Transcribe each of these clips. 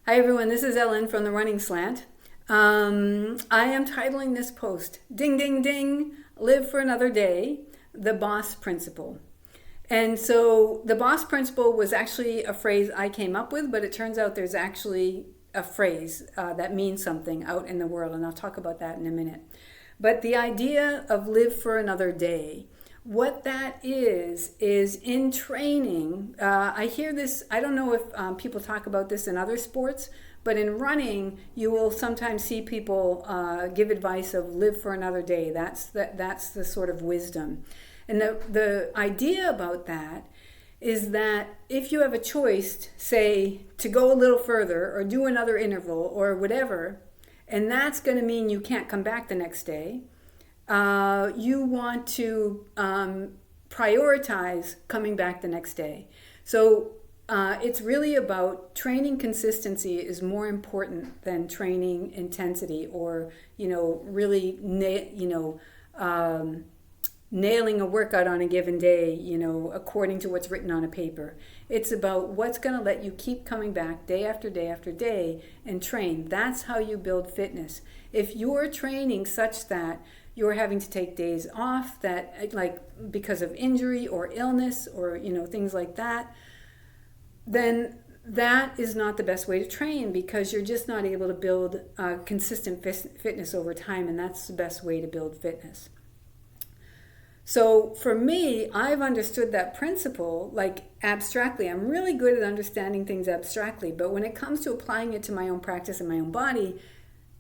Hi everyone, this is Ellen from the Running Slant. I am titling this post, Ding Ding Ding, Live for Another Day, the Boss Principle. And so the boss principle was actually a phrase I came up with, but it turns out there's actually a phrase that means something out in the world, and I'll talk about that in a minute. But the idea of live for another day, what that is in training. I hear this, I don't know if people talk about this in other sports, but in running, you will sometimes see people give advice of live for another day. That's the sort of wisdom. And the idea about that is that if you have a choice, say, to go a little further or do another interval or whatever, and that's going to mean you can't come back the next day, you want to prioritize coming back the next day. So it's really about training consistency is more important than training intensity or, really, nailing a workout on a given day, according to what's written on a paper. It's about what's going to let you keep coming back day after day after day and train. That's how you build fitness. If you're training such that you're having to take days off that because of injury or illness or things like that, then that is not the best way to train because you're just not able to build consistent fitness over time, and that's the best way to build fitness. So for me, I've understood that principle abstractly. I'm really good at understanding things abstractly, but when it comes to applying it to my own practice and my own body,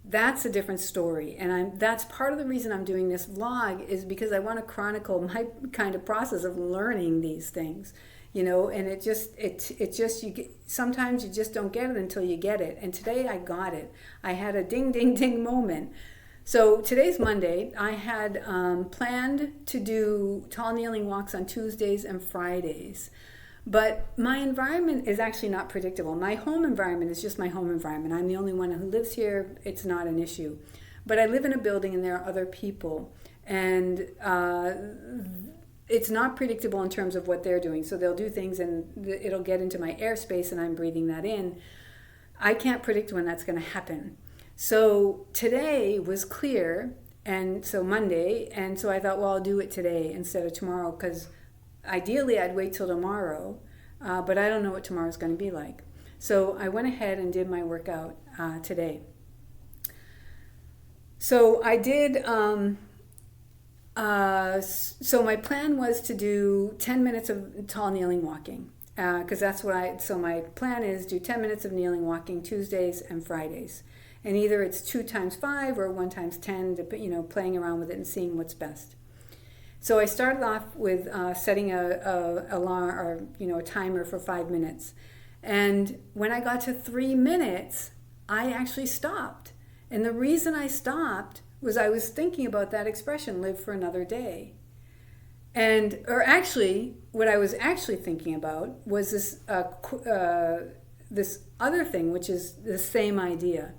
that's a different story. And that's part of the reason I'm doing this vlog is because I want to chronicle my kind of process of learning these things, and sometimes you just don't get it until you get it. And today I got it. I had a ding, ding, ding moment. So today's Monday. I had planned to do tall kneeling walks on Tuesdays and Fridays. But my environment is actually not predictable. My home environment is just my home environment. I'm the only one who lives here. It's not an issue. But I live in a building and there are other people. And it's not predictable in terms of what they're doing. So they'll do things and it'll get into my airspace and I'm breathing that in. I can't predict when that's going to happen. So today was clear, and so Monday, and so I thought, well, I'll do it today instead of tomorrow, because ideally I'd wait till tomorrow, but I don't know what tomorrow's going to be like. So I went ahead and did my workout today. So I did, so my plan was to do 10 minutes of tall kneeling walking, because that's what so my plan is do 10 minutes of kneeling walking Tuesdays and Fridays. And either it's 2 times 5 or 1 times 10, playing around with it and seeing what's best. So I started off with setting a alarm or a timer for 5 minutes. And when I got to 3 minutes, I actually stopped. And the reason I stopped was I was thinking about that expression, live for another day. What I was actually thinking about was this other thing, which is the same idea.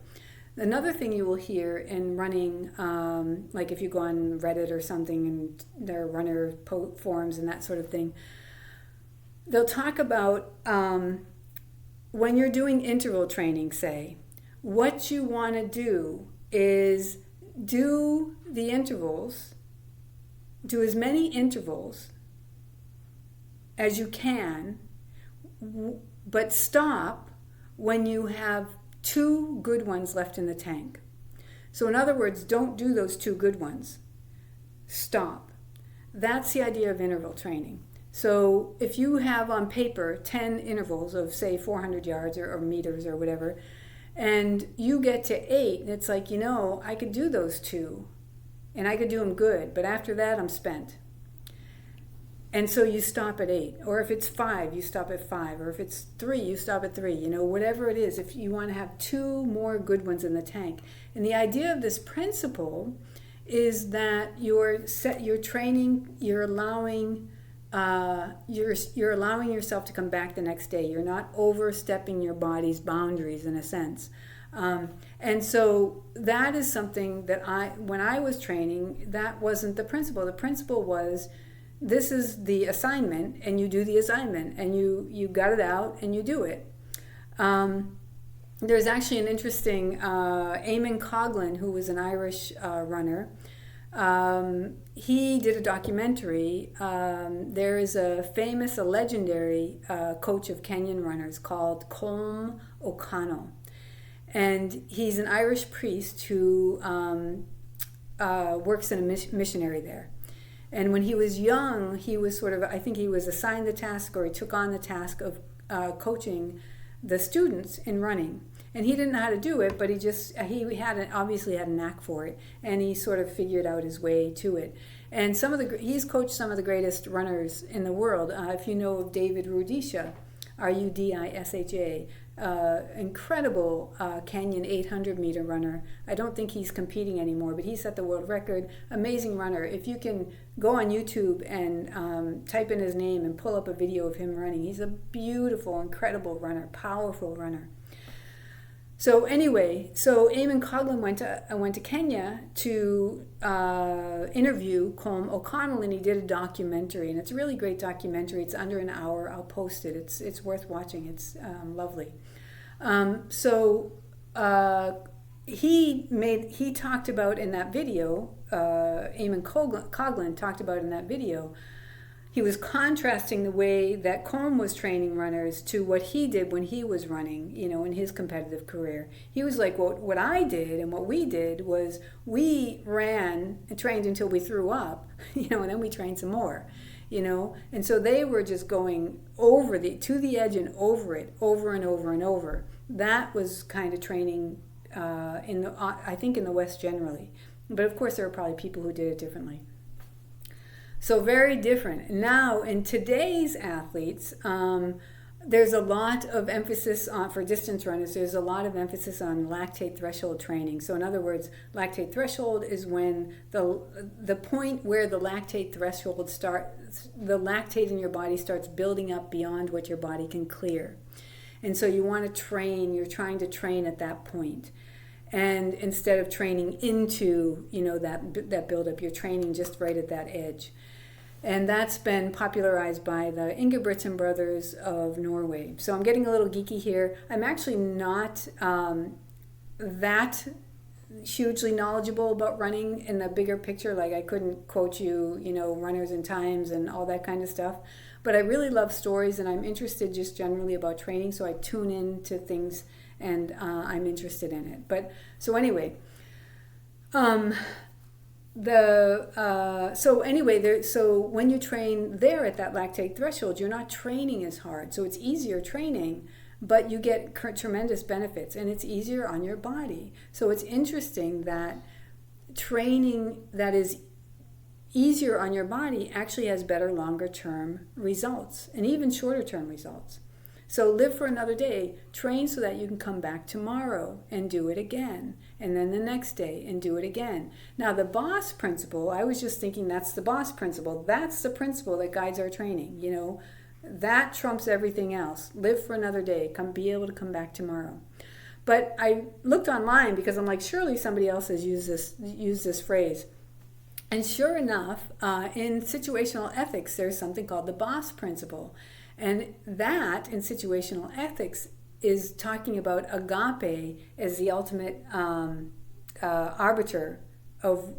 Another thing you will hear in running, like if you go on Reddit or something and there are runner forums and that sort of thing, they'll talk about when you're doing interval training, say, what you want to do is do the intervals, do as many intervals as you can, but stop when you have 2 good ones left in the tank. So in other words, don't do those 2 good ones. Stop. That's the idea of interval training. So if you have on paper 10 intervals of say 400 yards or meters or whatever, and you get to 8, and it's like, I could do those 2 and I could do them good, but after that I'm spent. And so you stop at 8, or if it's 5, you stop at 5, or if it's 3, you stop at 3, whatever it is, if you want to have 2 more good ones in the tank. And the idea of this principle is that you're training, you're allowing yourself to come back the next day. You're not overstepping your body's boundaries in a sense. And so that is something that when I was training, that wasn't the principle. The principle was, this is the assignment, and you do the assignment, and you got it out, and you do it. there's actually an interesting Eamon Coughlin, who was an Irish runner. He did a documentary. There is a legendary coach of Kenyan runners called Colm O'Connell. And he's an Irish priest who works in a missionary there. And when he was young, he was I think he was assigned the task, or he took on the task of coaching the students in running. And he didn't know how to do it, but he obviously had a knack for it, and he sort of figured out his way to it. And he's coached some of the greatest runners in the world. If you know of David Rudisha, Rudisha, incredible Kenyan 800-meter runner. I don't think he's competing anymore, but he set the world record. Amazing runner. If you can go on YouTube and type in his name and pull up a video of him running, he's a beautiful, incredible runner, powerful runner. So anyway, Eamon Coughlin went to Kenya to interview Colm O'Connell, and he did a documentary, and it's a really great documentary. It's under an hour. I'll post it. It's worth watching. It's lovely. He talked about in that video. Eamon Coughlin talked about in that video. He was contrasting the way that Colm was training runners to what he did when he was running, in his competitive career. He was like, what I did and what we did was we ran and trained until we threw up, and then we trained some more, And so they were just going to the edge and over it, over and over and over. That was kind of training I think in the West generally. But of course there were probably people who did it differently. So very different. Now, in today's athletes, there's a lot of emphasis for distance runners, there's a lot of emphasis on lactate threshold training. So in other words, lactate threshold is when the point where the lactate threshold the lactate in your body starts building up beyond what your body can clear. And so you're trying to train at that point. And instead of training into, that buildup, you're training just right at that edge. And that's been popularized by the Ingebrigtsen brothers of Norway. So I'm getting a little geeky here. I'm actually not that hugely knowledgeable about running in the bigger picture. Like I couldn't quote you, runners and times and all that kind of stuff. But I really love stories, and I'm interested just generally about training. So I tune in to things, and I'm interested in it. But so anyway, so when you train there at that lactate threshold, you're not training as hard. So it's easier training, but you get tremendous benefits, and it's easier on your body. So it's interesting that training that is easier on your body actually has better longer term results, and even shorter term results. So live for another day, train so that you can come back tomorrow and do it again, and then the next day and do it again. Now the BOSS principle, I was just thinking that's the BOSS principle. That's the principle that guides our training, That trumps everything else. Live for another day, be able to come back tomorrow. But I looked online because I'm like, surely somebody else has used this phrase. And sure enough, in situational ethics, there's something called the BOSS principle. And that, in situational ethics, is talking about agape as the ultimate arbiter of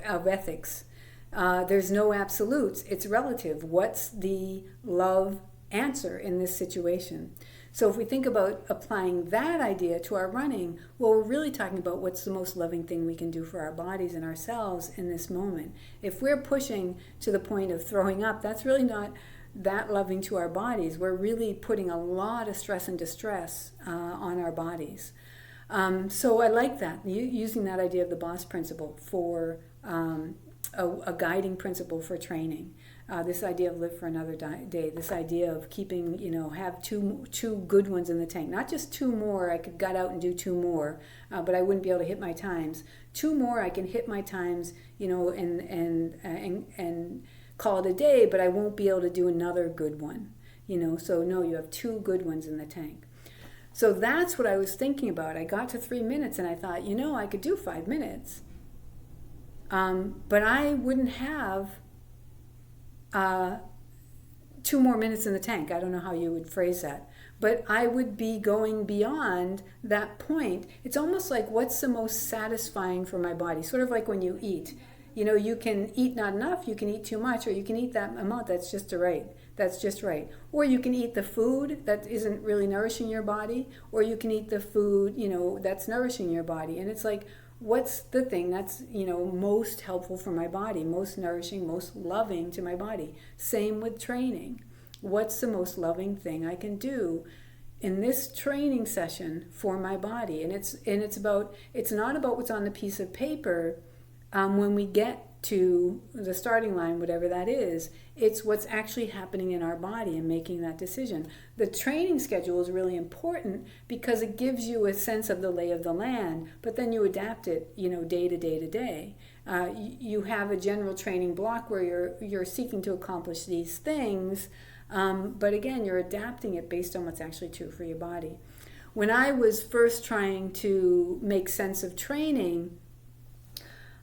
ethics. There's no absolutes. It's relative. What's the love answer in this situation? So if we think about applying that idea to our running, well, we're really talking about what's the most loving thing we can do for our bodies and ourselves in this moment. If we're pushing to the point of throwing up, that's really not that loving to our bodies. We're really putting a lot of stress and distress on our bodies. So I like that, using that idea of the BOSS principle for a guiding principle for training. This idea of live for another day, this idea of keeping, have two good ones in the tank. Not just two more, I could gut out and do two more, but I wouldn't be able to hit my times. Two more, I can hit my times, and call it a day, but I won't be able to do another good one. So no, you have two good ones in the tank. So that's what I was thinking about. I got to 3 minutes and I thought, I could do 5 minutes. But I wouldn't have 2 more minutes in the tank. I don't know how you would phrase that. but I would be going beyond that point. It's almost like, what's the most satisfying for my body? Sort of like when you eat. You know, you can eat not enough, you can eat too much, or you can eat that amount that's just right. That's just right. Or you can eat the food that isn't really nourishing your body, or you can eat the food, you know, that's nourishing your body. And it's like, what's the thing that's, you know, most helpful for my body, most nourishing, most loving to my body? Same with training. What's the most loving thing I can do in this training session for my body? And it's not about what's on the piece of paper. When we get to the starting line, whatever that is, it's what's actually happening in our body and making that decision. The training schedule is really important because it gives you a sense of the lay of the land, but then you adapt it, you know, day to day to day. You have a general training block where you're seeking to accomplish these things, but again, you're adapting it based on what's actually true for your body. When I was first trying to make sense of training,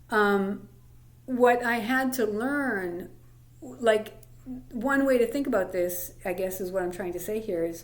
what I had to learn, like, one way to think about this, I guess, is what I'm trying to say here is,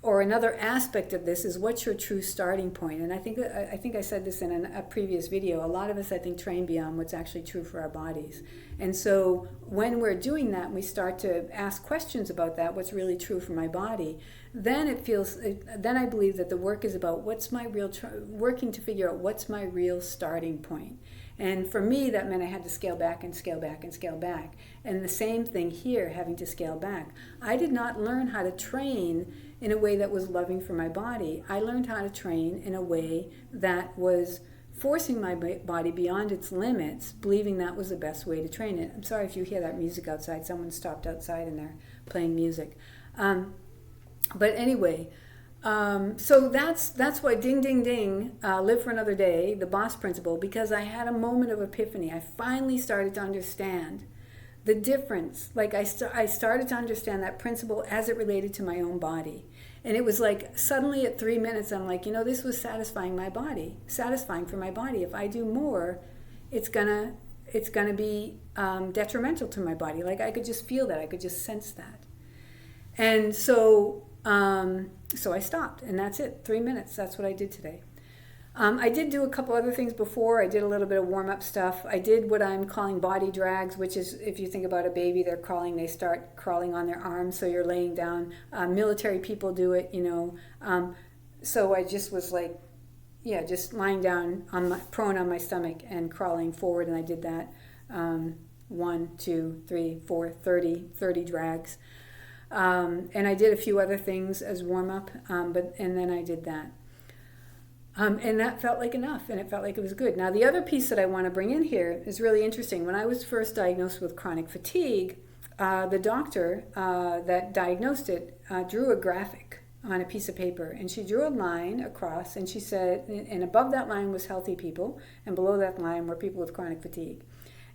or another aspect of this is, what's your true starting point? And I think I said this in a previous video. A lot of us, I think, train beyond what's actually true for our bodies. And so when we're doing that, we start to ask questions about that, what's really true for my body. Then then I believe that the work is about what's my real, working to figure out what's my real starting point. And for me, that meant I had to scale back and scale back and scale back. And the same thing here, having to scale back. I did not learn how to train in a way that was loving for my body. I learned how to train in a way that was forcing my body beyond its limits, believing that was the best way to train it. I'm sorry if you hear that music outside. Someone stopped outside and they're playing music. But anyway, so that's why ding, ding, ding, live for another day, the boss principle, because I had a moment of epiphany. I finally started to understand the difference. Like I started to understand that principle as it related to my own body. And it was like suddenly at 3 minutes, I'm like, you know, this was satisfying my body, satisfying for my body. If I do more, it's gonna be detrimental to my body. Like I could just feel that. I could just sense that. And so I stopped, and that's it. 3 minutes. That's what I did today. I did do a couple other things before. I did a little bit of warm-up stuff. I did what I'm calling body drags, which is, if you think about a baby, they're crawling, they start crawling on their arms, so you're laying down. Military people do it, you know. So I just was like, yeah, just lying down, prone on my stomach and crawling forward, and I did that 1, 2, 3, 4, 30 drags. And I did a few other things as warm-up, and then I did that. And that felt like enough, and it felt like it was good. Now, the other piece that I want to bring in here is really interesting. When I was first diagnosed with chronic fatigue, the doctor that diagnosed it drew a graphic on a piece of paper, and she drew a line across, and she said, and above that line was healthy people, and below that line were people with chronic fatigue.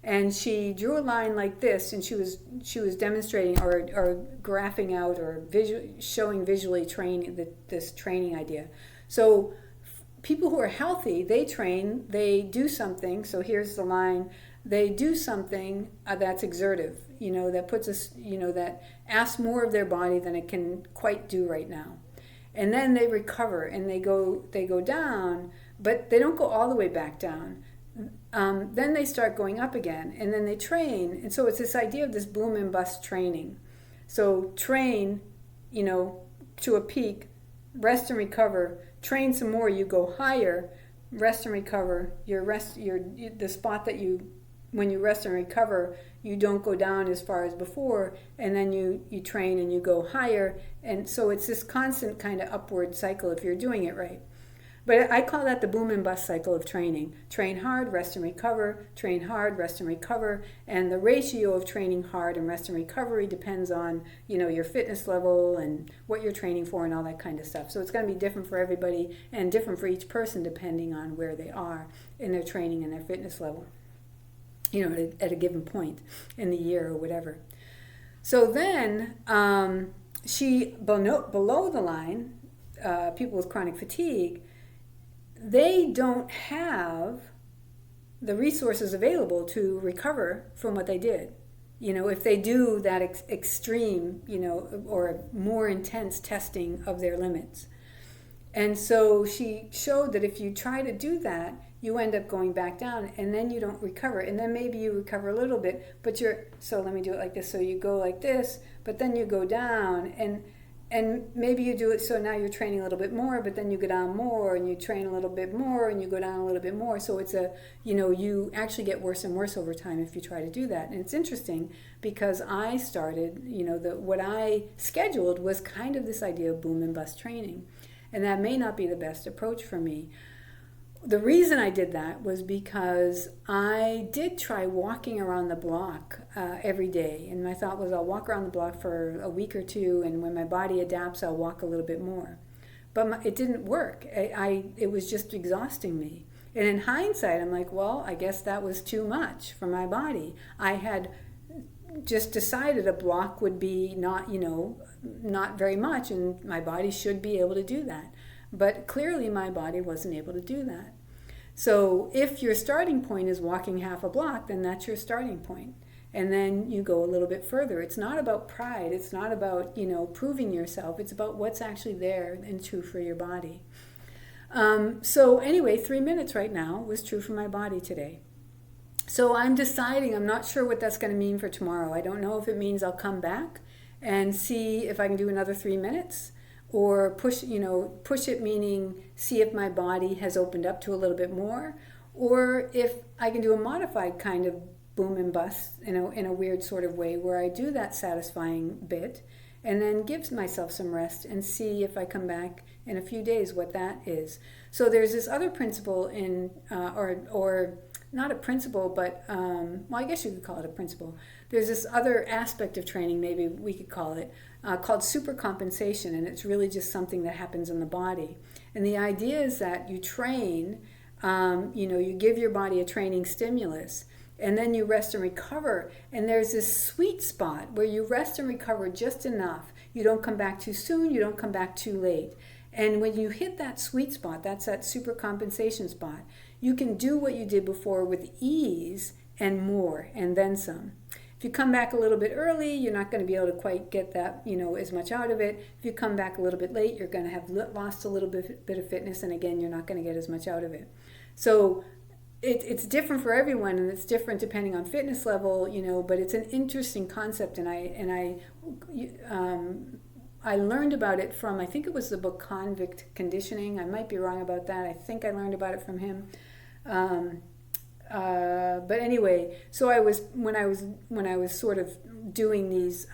And she drew a line like this, and she was demonstrating or graphing out or showing visually this training idea. So people who are healthy, they train, they do something. So here's the line. They do something that's exertive, you know, that puts us, you know, that asks more of their body than it can quite do right now. And then they recover and they go down, but they don't go all the way back down. Then they start going up again, and then they train. And so it's this idea of this boom and bust training. So train, you know, to a peak, rest and recover, train some more, you go higher, rest and recover, the spot that when you rest and recover, you don't go down as far as before, and then you train and you go higher. And so it's this constant kind of upward cycle if you're doing it right. But I call that the boom and bust cycle of training. Train hard, rest and recover, train hard, rest and recover. And the ratio of training hard and rest and recovery depends on, you know, your fitness level and what you're training for and all that kind of stuff. So it's going to be different for everybody and different for each person depending on where they are in their training and their fitness level, you know, at a given point in the year or whatever. So then she, below the line, people with chronic fatigue, they don't have the resources available to recover from what they did. if they do that extreme, or more intense testing of their limits. And so she showed that if you try to do that, you end up going back down, and then you don't recover. And then maybe you recover a little bit, but so let me do it like this. So you go like this, but then you go down, and maybe you do it so now you're training a little bit more, but then you go down more, and you train a little bit more, and you go down a little bit more. So it's you actually get worse and worse over time if you try to do that. And it's interesting because I started, what I scheduled was kind of this idea of boom and bust training. And that may not be the best approach for me. The reason I did that was because I did try walking around the block every day. And my thought was I'll walk around the block for a week or two, and when my body adapts, I'll walk a little bit more. But it didn't work. It was just exhausting me. And in hindsight, I'm like, well, I guess that was too much for my body. I had just decided a block would be not very much, and my body should be able to do that. But clearly my body wasn't able to do that. So if your starting point is walking half a block, then that's your starting point. And then you go a little bit further. It's not about pride. It's not about, proving yourself. It's about what's actually there and true for your body. So anyway, 3 minutes right now was true for my body today. So I'm deciding, I'm not sure what that's going to mean for tomorrow. I don't know if it means I'll come back and see if I can do another 3 minutes, or push it, meaning see if my body has opened up to a little bit more, or if I can do a modified kind of boom and bust in a weird sort of way where I do that satisfying bit and then give myself some rest and see if I come back in a few days what that is. So there's this other principle in, or not a principle, but, I guess you could call it a principle. There's this other aspect of training, maybe we could call it, called supercompensation, and it's really just something that happens in the body. And the idea is that you train, you give your body a training stimulus, and then you rest and recover. And there's this sweet spot where you rest and recover just enough. You don't come back too soon, you don't come back too late. And when you hit that sweet spot, that's that supercompensation spot, you can do what you did before with ease and more, and then some. If you come back a little bit early, you're not going to be able to quite get that, as much out of it. If you come back a little bit late, you're going to have lost a little bit of fitness, and again, you're not going to get as much out of it. So it's different for everyone, and it's different depending on fitness level, but it's an interesting concept, and I learned about it from, I think it was the book Convict Conditioning. I might be wrong about that. I think I learned about it from him. But anyway, so when I was sort of doing these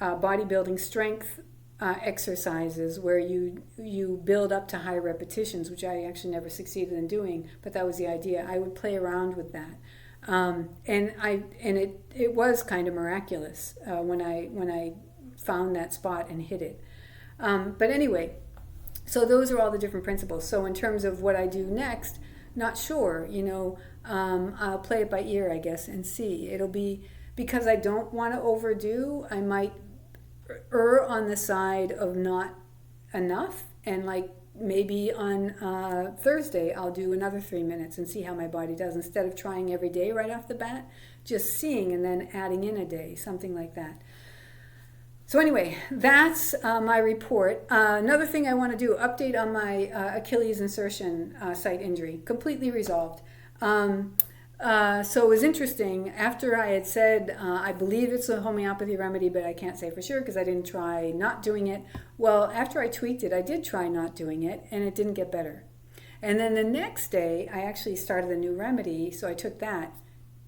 bodybuilding strength exercises where you build up to high repetitions, which I actually never succeeded in doing, but that was the idea. I would play around with that, and it was kind of miraculous when I found that spot and hit it. But anyway, so those are all the different principles. So in terms of what I do next, not sure, I'll play it by ear, I guess, and see. It'll be, because I don't want to overdo, I might err on the side of not enough, and maybe on Thursday I'll do another 3 minutes and see how my body does, instead of trying every day right off the bat, just seeing and then adding in a day, something like that. So anyway, that's my report. Another thing I want to do, update on my Achilles insertion site injury, completely resolved. So it was interesting, after I had said, I believe it's a homeopathy remedy, but I can't say for sure because I didn't try not doing it. Well, after I tweaked it, I did try not doing it, and it didn't get better. And then the next day, I actually started a new remedy, so I took that,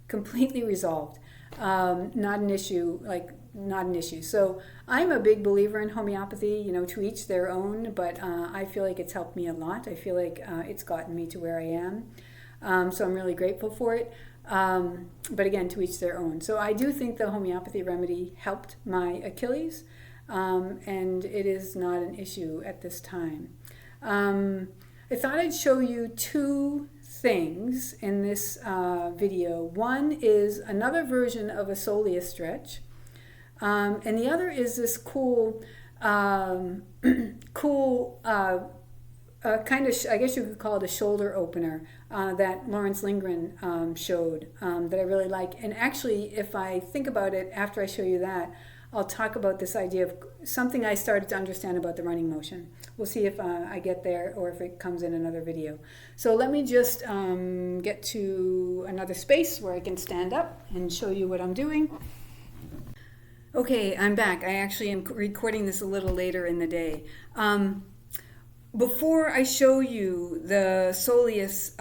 completely resolved. Not an issue, not an issue. So I'm a big believer in homeopathy, to each their own, but I feel like it's helped me a lot. I feel like it's gotten me to where I am. So I'm really grateful for it. But again, to each their own. So I do think the homeopathy remedy helped my Achilles, and it is not an issue at this time. I thought I'd show you two things in this video. One is another version of a soleus stretch, and the other is this cool I guess you could call it a shoulder opener that Lawrence Lindgren showed that I really like. And actually, if I think about it after I show you that, I'll talk about this idea of something I started to understand about the running motion. We'll see if I get there or if it comes in another video. So let me just get to another space where I can stand up and show you what I'm doing. Okay, I'm back. I actually am recording this a little later in the day. Before I show you the soleus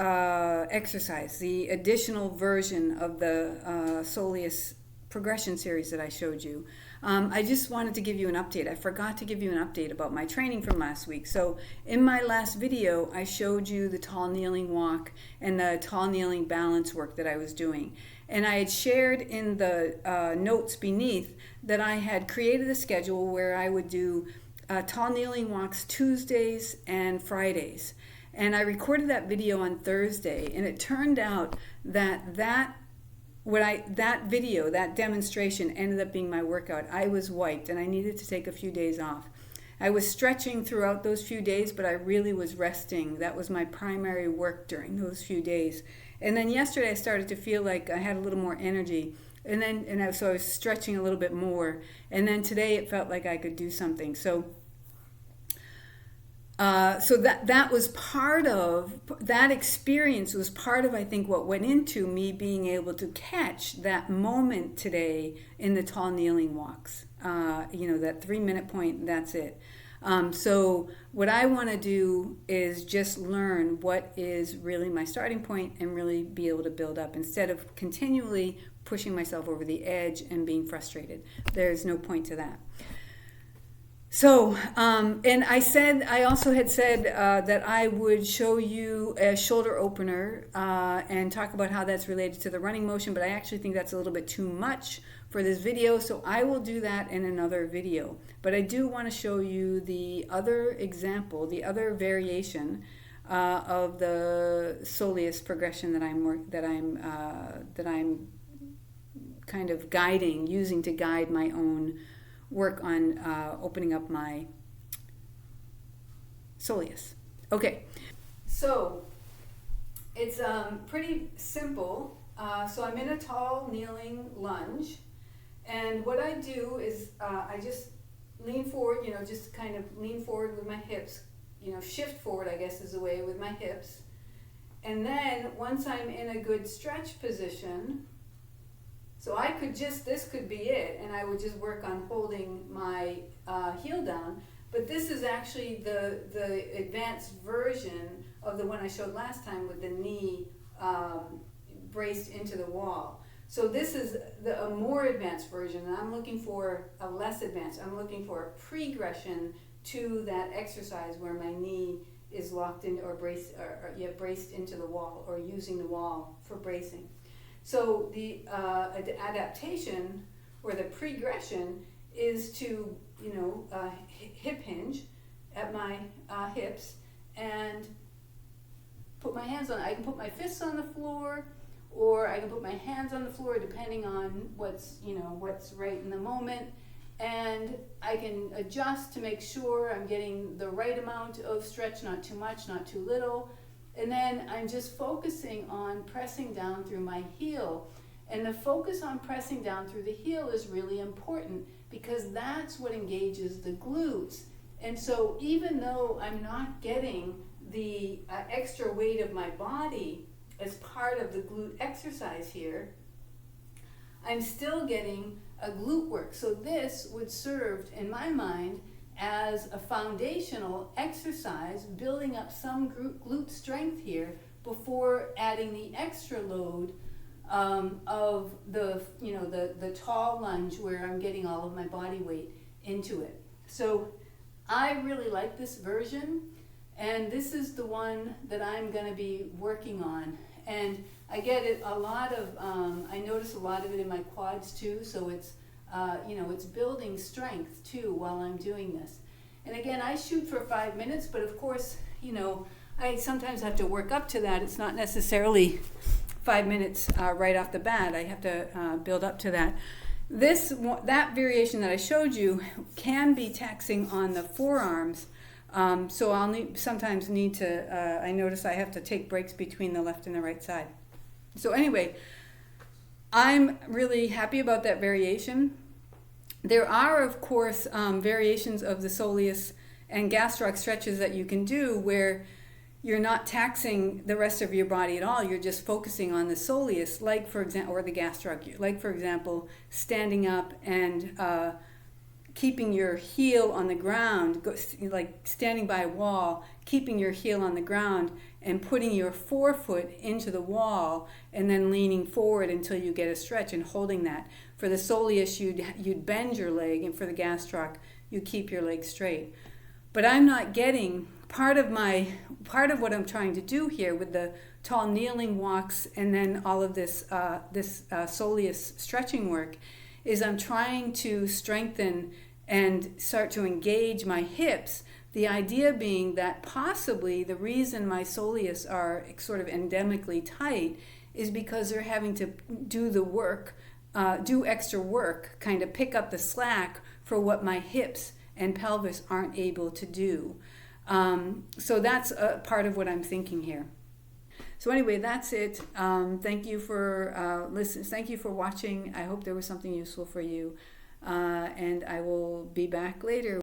exercise, the additional version of the soleus progression series that I showed you, I just wanted to give you an update. I forgot to give you an update about my training from last week. So in my last video, I showed you the tall kneeling walk and the tall kneeling balance work that I was doing. And I had shared in the notes beneath that I had created a schedule where I would do tall kneeling walks Tuesdays and Fridays. And I recorded that video on Thursday, and it turned out that that video, that demonstration, ended up being my workout. I was wiped and I needed to take a few days off. I was stretching throughout those few days, but I really was resting. That was my primary work during those few days. And then yesterday I started to feel like I had a little more energy. So I was stretching a little bit more. And then today it felt like I could do something. So that was part of, that experience was part of, I think, what went into me being able to catch that moment today in the tall kneeling walks. That 3-minute point, that's it. So what I want to do is just learn what is really my starting point and really be able to build up instead of continually pushing myself over the edge and being frustrated. There's no point to that. So, and I also had said that I would show you a shoulder opener and talk about how that's related to the running motion, but I actually think that's a little bit too much for this video, so I will do that in another video. But I do want to show you the other example, the other variation of the soleus progression that I'm kind of using to guide my own work on opening up my soleus. Okay, so it's pretty simple. So I'm in a tall kneeling lunge, and what I do is I just lean forward, just kind of lean forward with my hips, shift forward, I guess is the way, with my hips. And then once I'm in a good stretch position, so this could be it, and I would just work on holding my heel down. But this is actually the advanced version of the one I showed last time with the knee braced into the wall. So this is a more advanced version, and I'm looking for a less advanced. I'm looking for a progression to that exercise where my knee is locked in or braced into the wall, or using the wall for bracing. So the adaptation or the progression is to hip hinge at my hips and put my hands on. I can put my fists on the floor, or I can put my hands on the floor, depending on what's right in the moment. And I can adjust to make sure I'm getting the right amount of stretch, not too much, not too little. And then I'm just focusing on pressing down through my heel. And the focus on pressing down through the heel is really important because that's what engages the glutes. And so even though I'm not getting the extra weight of my body as part of the glute exercise here, I'm still getting a glute work. So this would serve, in my mind, as a foundational exercise, building up some glute strength here before adding the extra load of the tall lunge where I'm getting all of my body weight into it. So I really like this version, and this is the one that I'm going to be working on. And I get it a lot of, I notice a lot of it in my quads too, so it's it's building strength too while I'm doing this. And again, I shoot for 5 minutes, but of course, I sometimes have to work up to that. It's not necessarily 5 minutes right off the bat. I have to build up to that. That variation that I showed you can be taxing on the forearms, So I'll sometimes need to, I notice I have to take breaks between the left and the right side. So anyway, I'm really happy about that variation. There are, of course, variations of the soleus and gastroc stretches that you can do where you're not taxing the rest of your body at all. You're just focusing on the soleus, like for example, or the gastroc, like for example, standing up and keeping your heel on the ground, like standing by a wall, keeping your heel on the ground and putting your forefoot into the wall and then leaning forward until you get a stretch and holding that. For the soleus, you'd bend your leg, and for the gastroc, you keep your leg straight. But I'm not getting part of what I'm trying to do here with the tall kneeling walks and then all of this soleus stretching work is I'm trying to strengthen and start to engage my hips. The idea being that possibly the reason my soleus are sort of endemically tight is because they're having to do the work, do extra work, kind of pick up the slack for what my hips and pelvis aren't able to do. So that's a part of what I'm thinking here. So anyway, that's it. Thank you for listening. Thank you for watching. I hope there was something useful for you. And I will be back later.